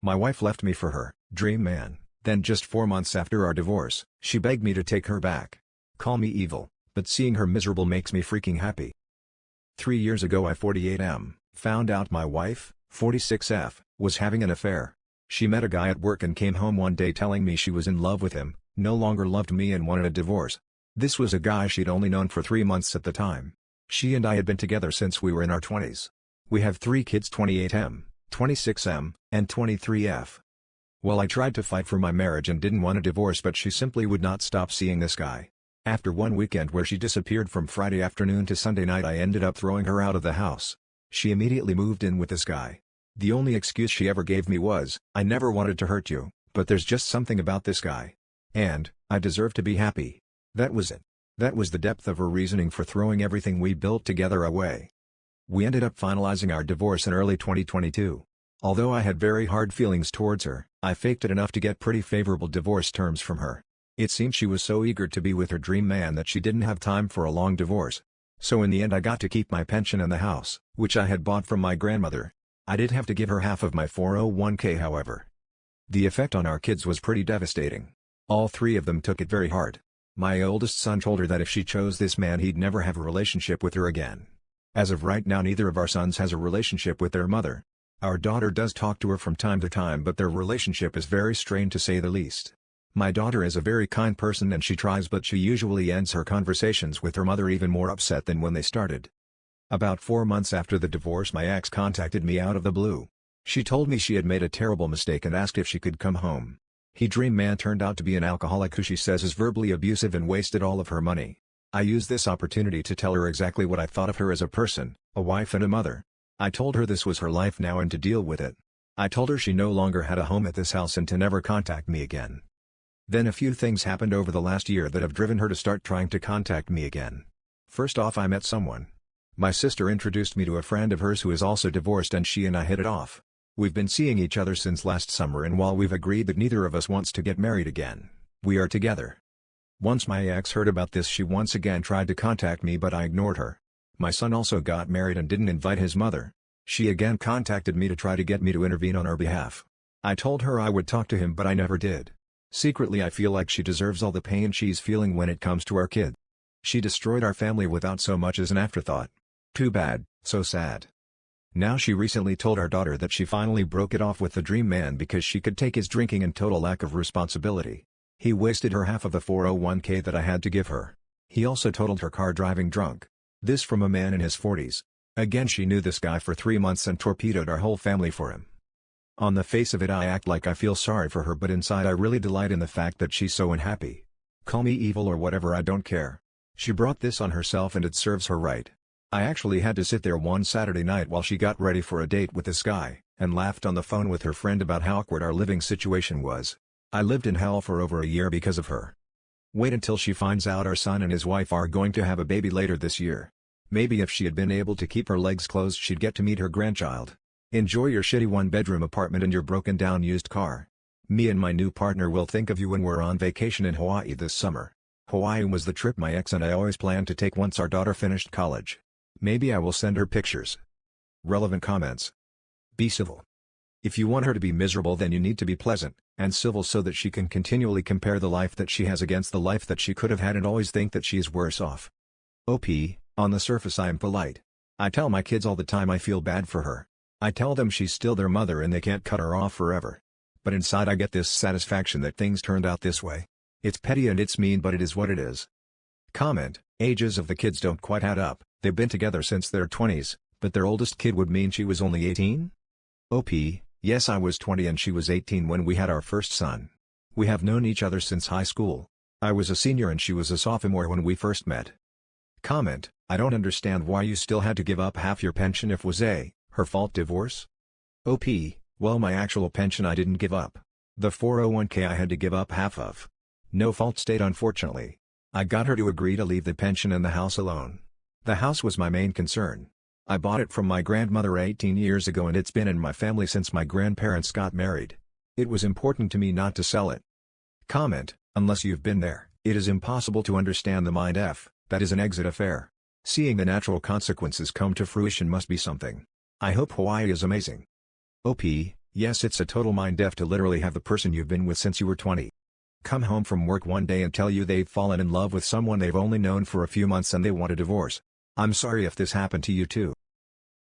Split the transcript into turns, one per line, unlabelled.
My wife left me for her dream man, then just 4 months after our divorce, she begged me to take her back. Call me evil, but seeing her miserable makes me freaking happy. 3 years ago I 48M, found out my wife, 46F, was having an affair. She met a guy at work and came home one day telling me she was in love with him, no longer loved me and wanted a divorce. This was a guy she'd only known for 3 months at the time. She and I had been together since we were in our 20s. We have 3 kids, 28M, 26M, and 23F. Well, I tried to fight for my marriage and didn't want a divorce, but she simply would not stop seeing this guy. After one weekend where she disappeared from Friday afternoon to Sunday night, I ended up throwing her out of the house. She immediately moved in with this guy. The only excuse she ever gave me was, "I never wanted to hurt you, but there's just something about this guy. And, I deserve to be happy." That was it. That was the depth of her reasoning for throwing everything we built together away. We ended up finalizing our divorce in early 2022. Although I had very hard feelings towards her, I faked it enough to get pretty favorable divorce terms from her. It seemed she was so eager to be with her dream man that she didn't have time for a long divorce. So in the end I got to keep my pension and the house, which I had bought from my grandmother. I did have to give her half of my 401k however. The effect on our kids was pretty devastating. All 3 of them took it very hard. My oldest son told her that if she chose this man he'd never have a relationship with her again. As of right now neither of our sons has a relationship with their mother. Our daughter does talk to her from time to time, but their relationship is very strained to say the least. My daughter is a very kind person and she tries, but she usually ends her conversations with her mother even more upset than when they started. About 4 months after the divorce my ex contacted me out of the blue. She told me she had made a terrible mistake and asked if she could come home. He dream man turned out to be an alcoholic who she says is verbally abusive and wasted all of her money. I used this opportunity to tell her exactly what I thought of her as a person, a wife and a mother. I told her this was her life now and to deal with it. I told her she no longer had a home at this house and to never contact me again. Then a few things happened over the last year that have driven her to start trying to contact me again. First off, I met someone. My sister introduced me to a friend of hers who is also divorced and she and I hit it off. We've been seeing each other since last summer and while we've agreed that neither of us wants to get married again, we are together. Once my ex heard about this she once again tried to contact me but I ignored her. My son also got married and didn't invite his mother. She again contacted me to try to get me to intervene on her behalf. I told her I would talk to him but I never did. Secretly I feel like she deserves all the pain she's feeling when it comes to our kid. She destroyed our family without so much as an afterthought. Too bad, so sad. Now she recently told our daughter that she finally broke it off with the dream man because she could take his drinking and total lack of responsibility. He wasted her half of the 401k that I had to give her. He also totaled her car driving drunk. This from a man in his 40s. Again she knew this guy for 3 months and torpedoed our whole family for him. On the face of it I act like I feel sorry for her but inside I really delight in the fact that she's so unhappy. Call me evil or whatever, I don't care. She brought this on herself and it serves her right. I actually had to sit there one Saturday night while she got ready for a date with this guy, and laughed on the phone with her friend about how awkward our living situation was. I lived in hell for over a year because of her. Wait until she finds out our son and his wife are going to have a baby later this year. Maybe if she had been able to keep her legs closed she'd get to meet her grandchild. Enjoy your shitty one-bedroom apartment and your broken-down used car. Me and my new partner will think of you when we're on vacation in Hawaii this summer. Hawaii was the trip my ex and I always planned to take once our daughter finished college. Maybe I will send her pictures. Relevant comments. Be civil. If you want her to be miserable then you need to be pleasant and civil so that she can continually compare the life that she has against the life that she could have had and always think that she is worse off. OP, on the surface I am polite. I tell my kids all the time I feel bad for her. I tell them she's still their mother and they can't cut her off forever. But inside I get this satisfaction that things turned out this way. It's petty and it's mean but it is what it is. Comment, ages of the kids don't quite add up, they've been together since their 20s, but their oldest kid would mean she was only 18? OP, yes I was 20 and she was 18 when we had our first son. We have known each other since high school. I was a senior and she was a sophomore when we first met. Comment, I don't understand why you still had to give up half your pension if was her fault divorce? OP, well my actual pension I didn't give up. The 401k I had to give up half of. No fault state unfortunately. I got her to agree to leave the pension and the house alone. The house was my main concern. I bought it from my grandmother 18 years ago and it's been in my family since my grandparents got married. It was important to me not to sell it. Comment, unless you've been there, it is impossible to understand the mind F, that is an exit affair. Seeing the natural consequences come to fruition must be something. I hope Hawaii is amazing. OP, Yes, it's a total mind F to literally have the person you've been with since you were 20 come home from work one day and tell you they've fallen in love with someone they've only known for a few months and they want a divorce. I'm sorry if this happened to you too.